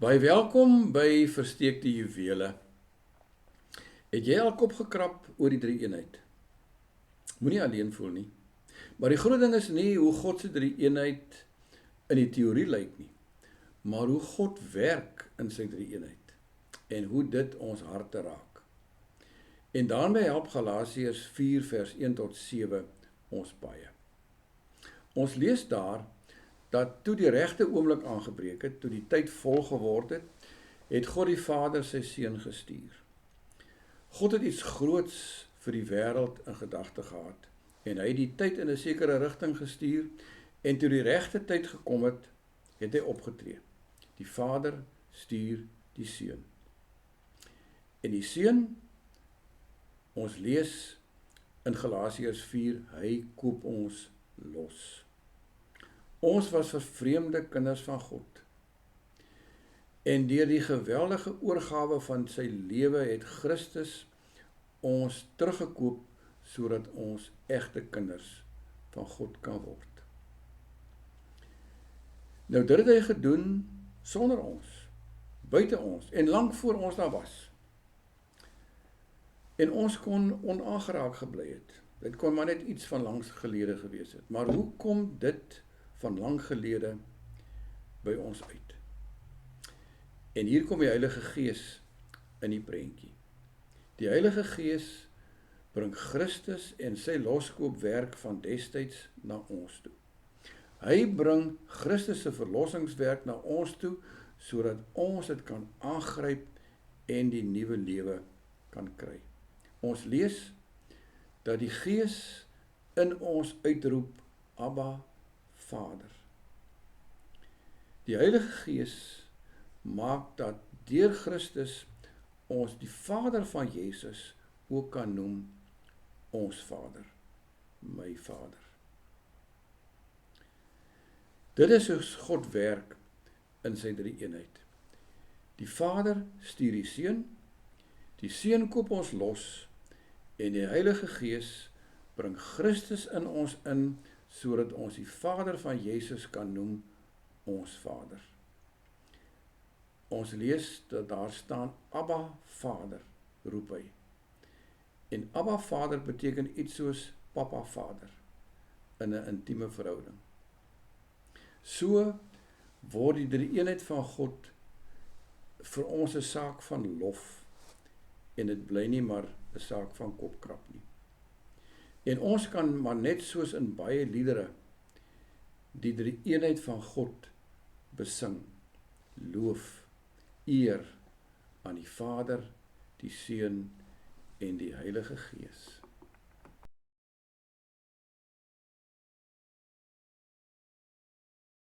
Baie welkom by Versteekte Juwele. Het jy al kop gekrap oor die drie-eenheid? Moenie alleen voel nie. Maar die groot ding is nie hoe God se drie-eenheid in die teorie lyk nie, maar hoe God werk in sy drie-eenheid en hoe dit ons harte raak. En daarmee help Galasiërs 4 vers 1 tot 7 ons baie. Ons lees daar dat toe die regte oomblik aangebreek het, toe die tyd vol geword het, het God die Vader sy Seun gestuur. God het iets groots vir die wêreld in gedagte gehad, en hy het die tyd in 'n sekere rigting gestuur, en toe die regte tyd gekom het, het hy opgetree. Die Vader stuur die Seun. En die Seun, ons lees in Galasiërs 4, hy koop ons los. Ons was vervreemde kinders van God. En deur die geweldige oorgawe van sy lewe het Christus ons teruggekoop sodat ons egte kinders van God kan word. Nou dit het hy gedoen sonder ons, buite ons en lank voor ons daar was. En ons kon onaangeraak gebly het. Dit kon maar net iets van langs gelede gewees het. Maar hoe kom dit van lang gelede by ons uit? En hier kom die Heilige Gees in die prentjie. Die Heilige Gees bring Christus en sy loskoopwerk van destyds na ons toe. Hy bring Christus se verlossingswerk na ons toe, sodat ons dit kan aangryp en die nuwe lewe kan kry. Ons lees dat die Gees in ons uitroep, Abba, Vader. Die Heilige Gees maak dat deur Christus ons die Vader van Jesus ook kan noem ons Vader, my Vader. Dit is hoe God werk in sy drie-eenheid. Die Vader stuur die Seun koop ons los, en die Heilige Gees bring Christus in ons in, sodat ons die Vader van Jesus kan noem ons Vader. Ons lees dat daar staan, Abba Vader, roep hy. En Abba Vader beteken iets soos Papa Vader, in 'n intieme verhouding. So word die drie-eenheid van God vir ons 'n saak van lof, en dit bly nie maar 'n saak van kopkrap nie. En ons kan maar net soos in baie liedere die drie-eenheid van God besing, loof, eer aan die Vader, die Seun en die Heilige Gees.